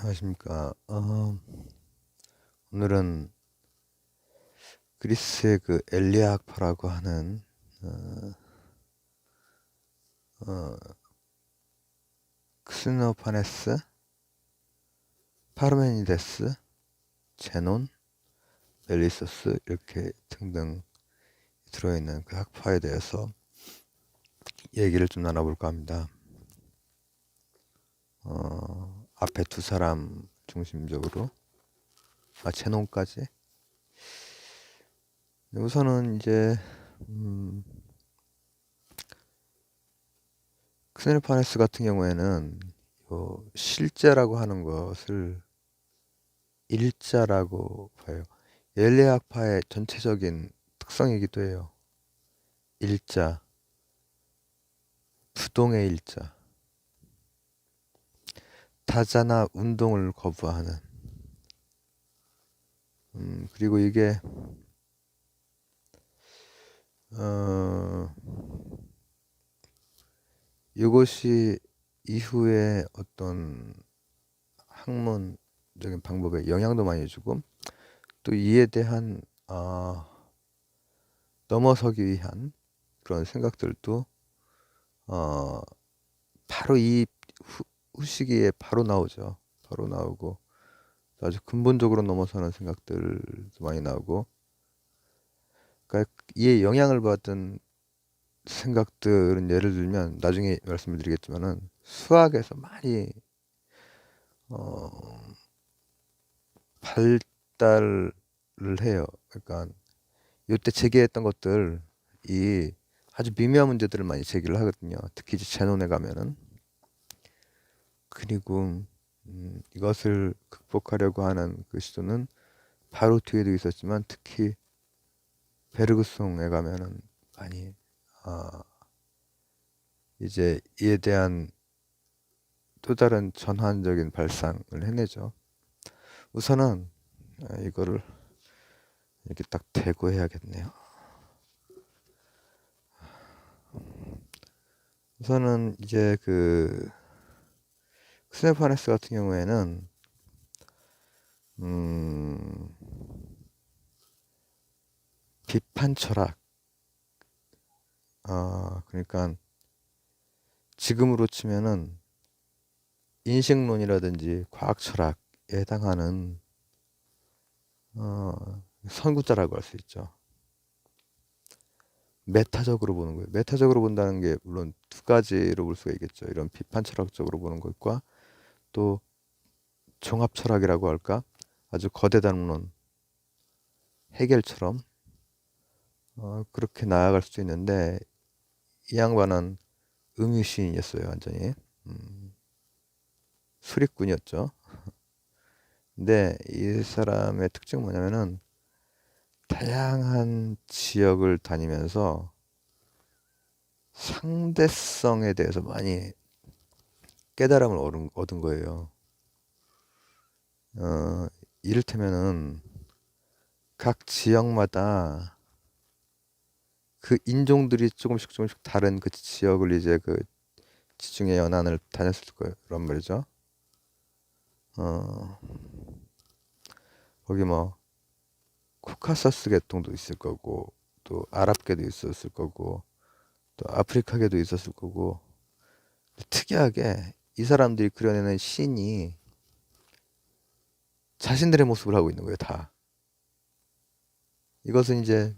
안녕하십니까. 오늘은 그리스의 그 엘리아파라고 하는 어, 크스노파네스, 파르메니데스, 제논, 멜리소스 이렇게 등등 들어있는 그 학파에 대해서 얘기를 좀 나눠볼까 합니다. 앞에 두 사람 중심적으로, 제논까지. 우선은 이제 크스노파네스 같은 경우에는 실제라고 하는 것을 일자라고 봐요. 엘리학파의 전체적인 특성이기도 해요. 일자, 부동의 일자, 타자나 운동을 거부하는. 그리고 이게 이것이 이후에 어떤 학문적인 방법에 영향도 많이 주고 또 이에 대한 넘어서기 위한 그런 생각들도 바로 이 후시기에 바로 나오죠. 바로 나오고 아주 근본적으로 넘어서는 생각들도 많이 나오고, 그러니까 이에 영향을 받은 생각들은 예를 들면 나중에 말씀을 드리겠지만은 수학에서 많이 발달을 해요. 그러니까 이때 제기했던 것들이 아주 미묘한 문제들을 많이 제기를 하거든요. 특히 이제 제논에 가면은. 그리고 이것을 극복하려고 하는 그 시도는 바로 뒤에도 있었지만 특히 베르그송에 가면은 많이 이제 이에 대한 또 다른 전환적인 발상을 해내죠. 우선은 이거를 이렇게 딱 대고 해야겠네요. 우선은 이제 그 스테파네스 같은 경우에는 비판 철학, 그러니까 지금으로 치면은 인식론이라든지 과학 철학에 해당하는 선구자라고 할 수 있죠. 메타적으로 보는 거예요. 메타적으로 본다는 게 물론 두 가지로 볼 수가 있겠죠. 이런 비판 철학적으로 보는 것과 또 종합 철학이라고 할까? 아주 거대 담론, 해겔처럼 그렇게 나아갈 수도 있는데 이 양반은 음유시인이었어요. 완전히 수리꾼이었죠. 근데 이 사람의 특징은 뭐냐면은 다양한 지역을 다니면서 상대성에 대해서 많이 깨달음을 얻은 거예요. 이를테면은 각 지역마다 그 인종들이 조금씩 다른 그 지역을 이제 그 지중해 연안을 다녔을 거란 말이죠. 거기 뭐 코카서스 계통도 있을 거고 또 아랍계도 있었을 거고 또 아프리카계도 있었을 거고, 특이하게 이 사람들이 그려내는 신이 자신들의 모습을 하고 있는 거예요, 다. 이것은 이제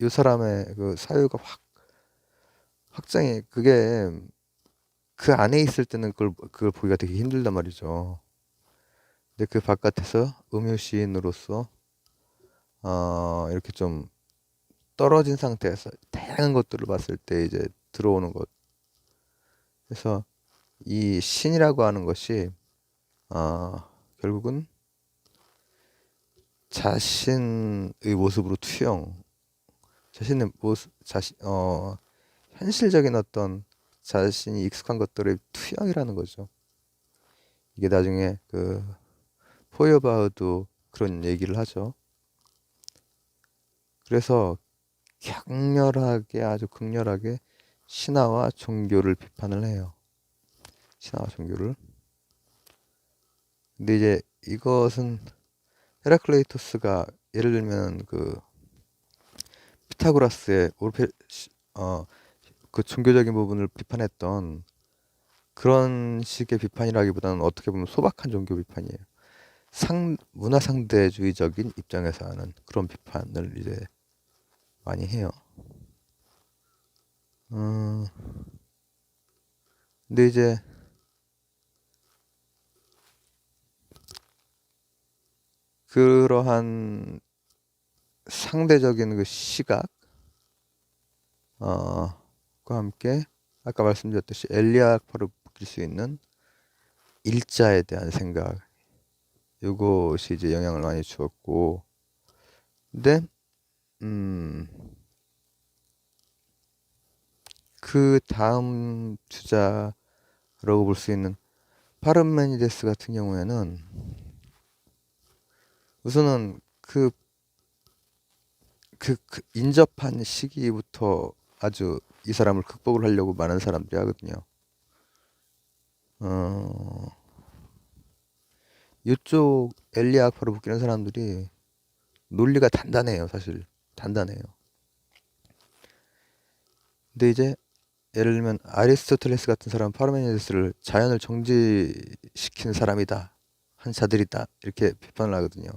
이 사람의 그 사유가 확장이 그게 그 안에 있을 때는 그걸 보기가 되게 힘들단 말이죠. 근데 그 바깥에서 음유시인으로서 이렇게 좀 떨어진 상태에서 다양한 것들을 봤을 때 이제 들어오는 것. 그래서 이 신이라고 하는 것이 결국은 자신의 모습으로 자신의 모습, 현실적인 어떤 자신이 익숙한 것들의 투영이라는 거죠. 이게 나중에 그 포여바흐도 그런 얘기를 하죠. 그래서 아주 극렬하게 신화와 종교를 비판을 해요. 신화와 종교를. 근데 이제 이것은 헤라클레이토스가 예를 들면 그 피타고라스의 어, 그 종교적인 부분을 비판했던 그런 식의 비판이라기보다는 어떻게 보면 소박한 종교 비판이에요. 문화 상대주의적인 입장에서 하는 그런 비판을 이제 많이 해요. 어, 근데 이제 그러한 상대적인 그 시각, 과 함께 아까 말씀드렸듯이 엘리아파를 묶일 수 있는 일자에 대한 생각, 이것이 이제 영향을 많이 주었고, 근데 그 다음 주자라고 볼 수 있는 파르메니데스 같은 경우에는 우선은 그 인접한 시기부터 아주 이 사람을 극복을 하려고 많은 사람들이 하거든요. 이쪽 엘리아 악파로 묶이는 사람들이 논리가 단단해요, 사실. 단단해요. 근데 이제 예를 들면 아리스토텔레스 같은 사람 파르메니데스를 자연을 정지시키는 사람이다, 한 자들이다, 이렇게 비판을 하거든요.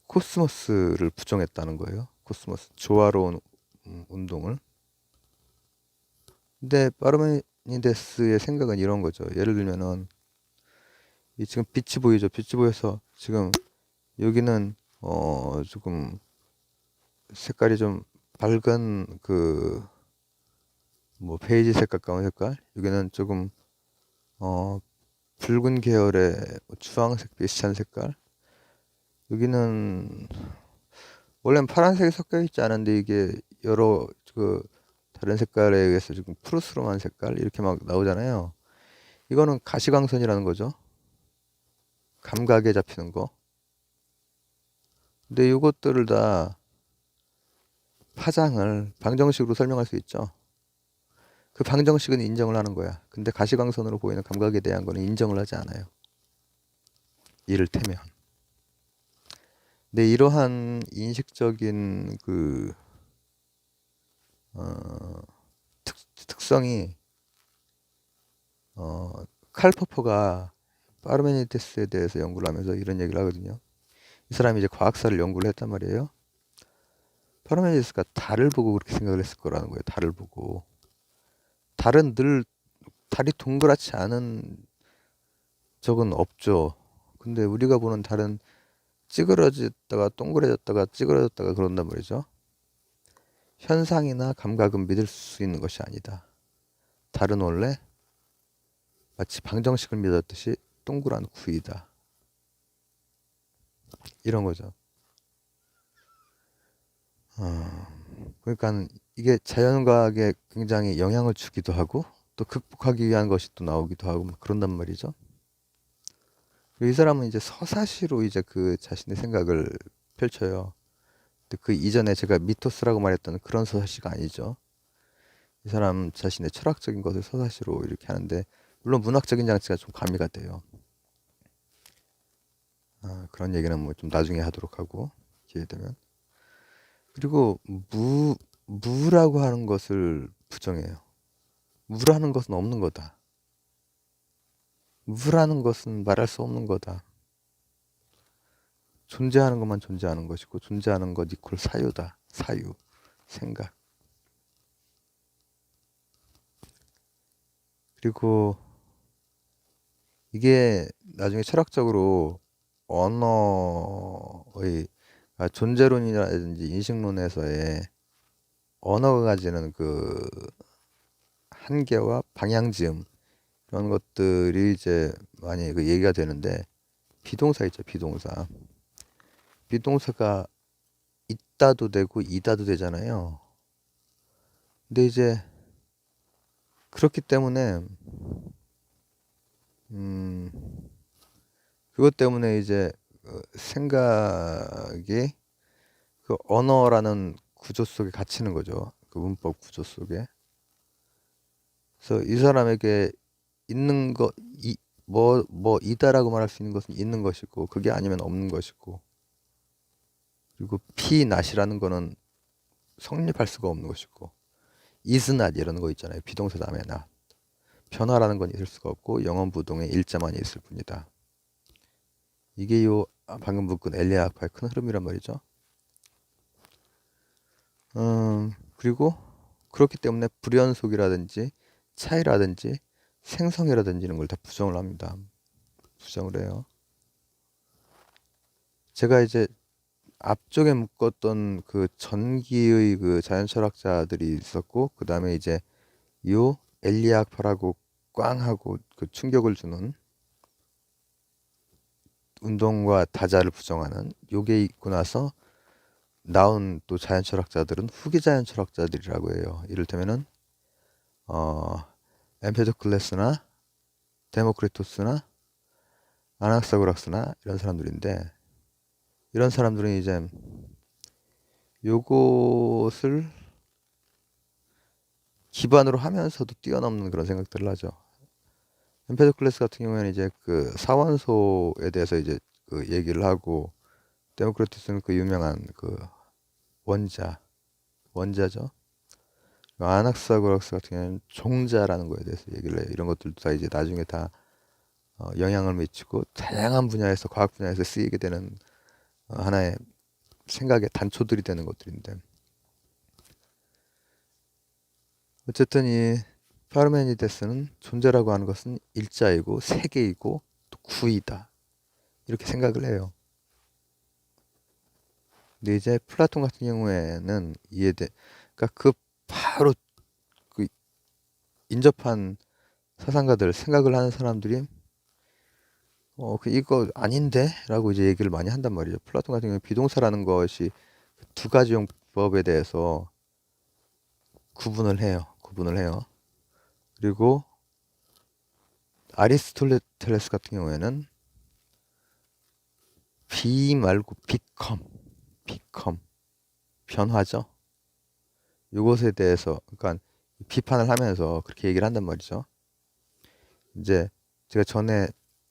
코스모스를 부정했다는 거예요. 코스모스, 조화로운 운동을. 근데 파르메니데스의 생각은 이런 거죠. 예를 들면은 이 지금 빛이 보이죠. 빛이 보여서 지금 여기는 조금 색깔이 좀 밝은 그 뭐 베이지색 가까운 색깔. 여기는 조금 어 붉은 계열의 주황색 비슷한 색깔. 여기는 원래는 파란색이 섞여 있지 않은데 이게 여러 그 다른 색깔에 의해서 지금 푸르스름한 색깔 이렇게 막 나오잖아요. 이거는 가시광선이라는 거죠. 감각에 잡히는 거. 근데 이것들을 다 파장을 방정식으로 설명할 수 있죠. 그 방정식은 인정을 하는 거야. 근데 가시광선으로 보이는 감각에 대한 거는 인정을 하지 않아요. 이를테면. 근데 이러한 인식적인 그 어, 특성이 칼포퍼가 파르메니데스에 대해서 연구를 하면서 이런 얘기를 하거든요. 이 사람이 이제 과학사를 연구를 했단 말이에요. 파르메니데스가 달을 보고 그렇게 생각을 했을 거라는 거예요. 달을 보고. 달은 늘 달이 동그랗지 않은 적은 없죠. 근데 우리가 보는 달은 찌그러졌다가 동그래졌다가 찌그러졌다가 그런단 말이죠. 현상이나 감각은 믿을 수 있는 것이 아니다. 달은 원래 마치 방정식을 믿었듯이 동그란 구이다. 이런 거죠. 그러니까 이게 자연과학에 굉장히 영향을 주기도 하고 또 극복하기 위한 것이 또 나오기도 하고 막 그런단 말이죠. 이 사람은 이제 서사시로 이제 그 자신의 생각을 펼쳐요. 근데 그 이전에 제가 미토스라고 말했던 그런 서사시가 아니죠. 이 사람 자신의 철학적인 것을 서사시로 이렇게 하는데 물론 문학적인 장치가 좀 가미가 돼요. 그런 얘기는 뭐 좀 나중에 하도록 하고 기회 되면. 그리고 무라고 하는 것을 부정해요. 무라는 것은 없는 거다. 무라는 것은 말할 수 없는 거다. 존재하는 것만 존재하는 것이고 존재하는 것 이퀄 사유다. 사유, 생각. 그리고 이게 나중에 철학적으로 언어의 존재론이라든지 인식론에서의 언어가 가지는 그 한계와 방향지음 이런 것들이 이제 많이 그 얘기가 되는데 비동사 있죠, 비동사. 비동사가 있다도 되고 이다도 되잖아요. 근데 이제 그렇기 때문에 음 그것 때문에 이제 생각이 그 언어라는 구조 속에 갇히는 거죠. 그 문법 구조 속에. 그래서 이 사람에게 있는 거, 이다라고 말할 수 있는 것은 있는 것이고, 그게 아니면 없는 것이고, 그리고 be not이라는 거는 성립할 수가 없는 것이고, is not 이라는 거 있잖아요. 비동사 다음에 not. 변화라는 건 있을 수가 없고, 영원 부동의 일자만 있을 뿐이다. 이게 방금 묶은 엘리아 아파의 큰 흐름이란 말이죠. 그리고 그렇기 때문에 불연속이라든지 차이라든지 생성이라든지 이런 걸 다 부정을 합니다. 부정을 해요. 제가 이제 앞쪽에 묶었던 그 전기의 그 자연철학자들이 있었고, 그 다음에 이제 요 엘리아 아파라고 꽝 하고 그 충격을 주는 운동과 다자를 부정하는 요게 있고 나서 나온 또 자연철학자들은 후기 자연철학자들이라고 해요. 이를테면은 엠페도클레스나 데모크리토스나 아낙사고락스나 이런 사람들인데, 이런 사람들은 이제 요것을 기반으로 하면서도 뛰어넘는 그런 생각들을 하죠. 엠페도클레스 같은 경우에는 이제 그 사원소에 대해서 이제 그 얘기를 하고, 데모크리토스는 그 유명한 그 원자죠. 아낙사고락스 같은 경우는 종자라는 거에 대해서 얘기를 해요. 이런 것들도 다 이제 나중에 다 영향을 미치고 다양한 분야에서, 과학 분야에서 쓰이게 되는 하나의 생각의 단초들이 되는 것들인데, 어쨌든 이 파르메니데스는 존재라고 하는 것은 일자이고 세계이고 또 구이다, 이렇게 생각을 해요. 근데 이제 플라톤 같은 경우에는 그러니까 그 바로 그 인접한 사상가들, 생각을 하는 사람들이 이거 아닌데? 라고 이제 얘기를 많이 한단 말이죠. 플라톤 같은 경우에 비동사라는 것이 두 가지 용법에 대해서 구분을 해요. 그리고 아리스토텔레스 같은 경우에는 be 말고 become, 변화죠. 이것에 대해서, 그러니까 비판을 하면서 그렇게 얘기를 한단 말이죠. 이제 제가 전에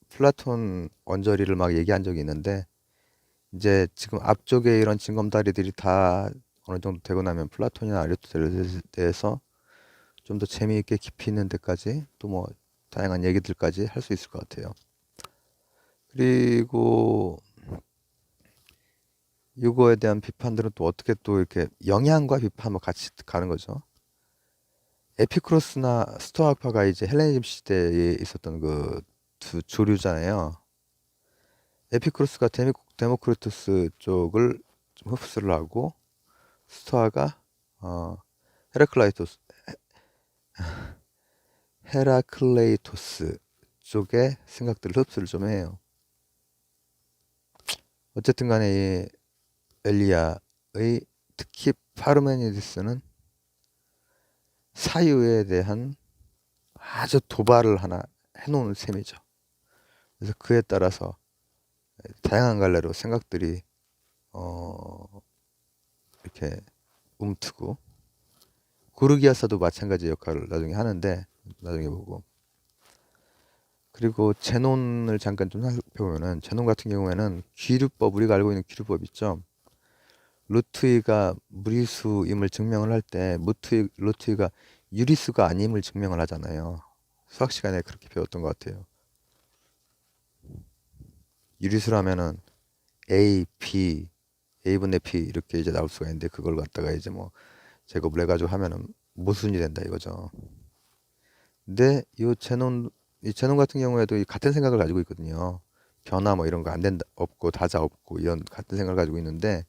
플라톤 언저리를 막 얘기한 적이 있는데, 이제 지금 앞쪽에 이런 징검다리들이 다 어느 정도 되고 나면 플라톤이나 아리스토텔레스에 대해서 좀 더 재미있게 깊이 있는 데까지, 또 뭐 다양한 얘기들까지 할 수 있을 것 같아요. 그리고 이거에 대한 비판들은 또 어떻게 또 이렇게 영향과 비판과 같이 가는 거죠. 에피쿠로스나 스토아파가 이제 헬레니즘 시대에 있었던 그 두 조류잖아요. 에피쿠로스가 데모크리투스 쪽을 좀 흡수를 하고, 스토아가 어, 헤라클라이토스 헤라클레이토스 쪽의 생각들을 흡수를 좀 해요. 어쨌든 간에 이 엘리야의, 특히 파르메니데스는 사유에 대한 아주 도발을 하나 해놓은 셈이죠. 그래서 그에 따라서 다양한 갈래로 생각들이 이렇게 움트고, 고르기아사도 마찬가지 역할을 나중에 하는데, 나중에 보고. 그리고 제논을 잠깐 좀 살펴보면은, 제논 같은 경우에는 귀류법, 우리가 알고 있는 귀류법 있죠. 루트이가 무리수임을 증명을 할 때 루트이가 유리수가 아님을 증명을 하잖아요. 수학 시간에 그렇게 배웠던 것 같아요. 유리수라면은 A분의 P 이렇게 이제 나올 수가 있는데, 그걸 갖다가 이제 뭐 제곱을 해가지고 하면은 모순이 된다 이거죠. 근데 이 제논 같은 경우에도 이 같은 생각을 가지고 있거든요. 변화 뭐 이런 거 안 된다, 없고 다자 없고 이런 같은 생각을 가지고 있는데,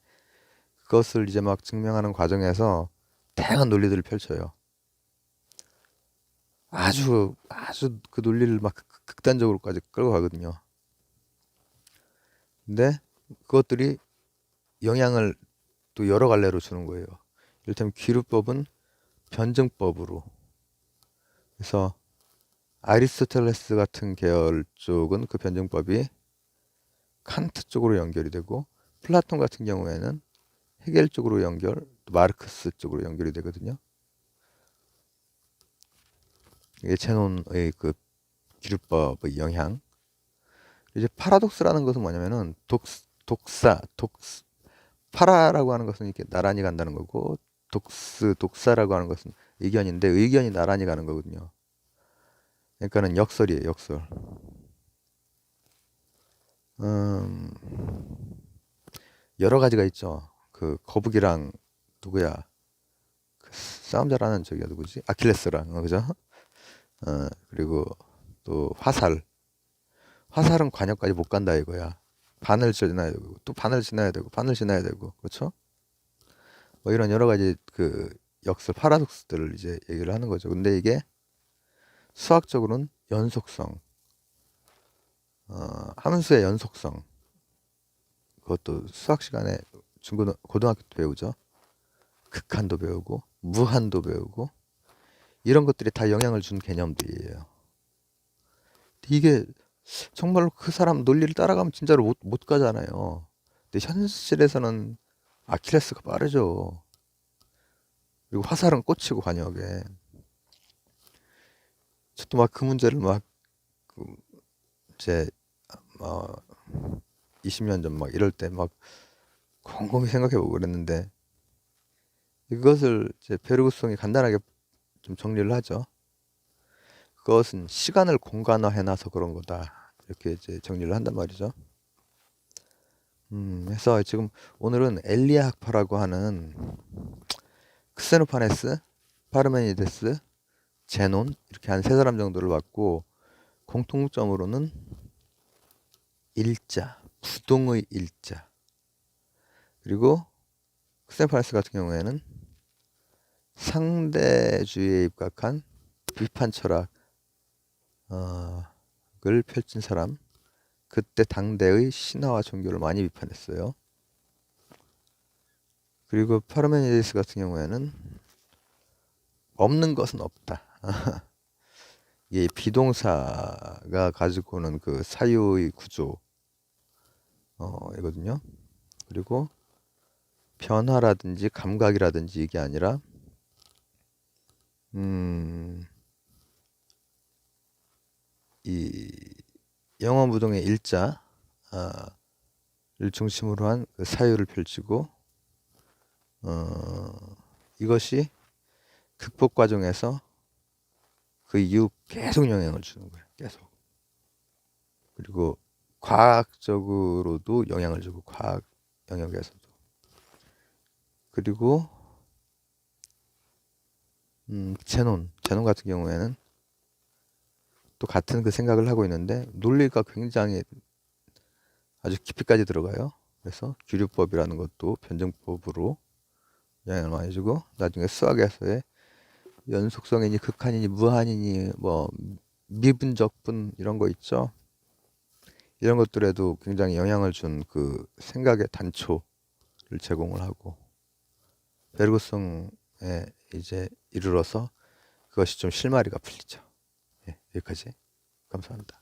그것을 이제 막 증명하는 과정에서 다양한 논리들을 펼쳐요. 아주 그 논리를 막 극단적으로까지 끌고 가거든요. 근데 그것들이 영향을 또 여러 갈래로 주는 거예요. 이를테면 귀류법은 변증법으로, 그래서 아리스토텔레스 같은 계열 쪽은 그 변증법이 칸트 쪽으로 연결이 되고, 플라톤 같은 경우에는 헤겔 쪽으로 또 마르크스 쪽으로 연결이 되거든요. 이게 제논의 그 기류법의 영향. 이제 파라독스라는 것은 뭐냐면은 파라라고 하는 것은 이렇게 나란히 간다는 거고, 독사라고 하는 것은 의견인데 의견이 나란히 가는 거거든요. 그러니까는 역설이에요, 역설. 음, 여러 가지가 있죠. 그 거북이랑 누구야? 그 싸움 잘하는 저기가 누구지? 아킬레스랑, 그죠? 그리고 또 화살은 관역까지 못 간다 이거야. 반을 지나야 되고 또 반을 지나야 되고 반을 지나야 되고, 그렇죠? 뭐 이런 여러 가지 그 역설 파라독스들을 이제 얘기를 하는 거죠. 근데 이게 수학적으로는 연속성, 함수의 연속성, 그것도 수학 시간에 고등학교 때 배우죠. 극한도 배우고 무한도 배우고, 이런 것들이 다 영향을 준 개념들이에요. 이게 정말로 그 사람 논리를 따라가면 진짜로 못 가잖아요. 근데 현실에서는 아킬레스가 빠르죠. 그리고 화살은 꽂히고 관역에. 저도 막 그 문제를 막 제 20년 전 막 이럴 때 막 곰곰이 생각해보고 그랬는데, 이것을 제 베르그송이 간단하게 좀 정리를 하죠. 그것은 시간을 공간화해놔서 그런 거다, 이렇게 이제 정리를 한단 말이죠. 해서 지금 오늘은 엘리아 학파라고 하는 크세노파네스, 파르메니데스, 제논, 이렇게 한 세 사람 정도를 봤고, 공통점으로는 일자, 부동의 일자, 그리고 크세노파네스 같은 경우에는 상대주의에 입각한 비판 철학을 펼친 사람, 그때 당대의 신화와 종교를 많이 비판했어요. 그리고 파르메니데스 같은 경우에는 없는 것은 없다. 이 비동사가 가지고 오는 그 사유의 구조, 이거든요. 그리고 변화라든지 감각이라든지 이게 아니라 이 영어무동의 일자를 중심으로 한 그 사유를 펼치고, 이것이 극복 과정에서 그 이후 계속 영향을 주는 거예요. 계속. 그리고 과학적으로도 영향을 주고, 과학 영역에서도. 그리고 제논 같은 경우에는 또 같은 그 생각을 하고 있는데, 논리가 굉장히 아주 깊이까지 들어가요. 그래서 규류법이라는 것도 변증법으로 영향을 많이 주고, 나중에 수학에서의 연속성이니 극한이니 무한이니 뭐 미분적분 이런 거 있죠. 이런 것들에도 굉장히 영향을 준 그 생각의 단초를 제공을 하고, 베르그송에 이제 이르러서 그것이 좀 실마리가 풀리죠. 예, 여기까지. 감사합니다.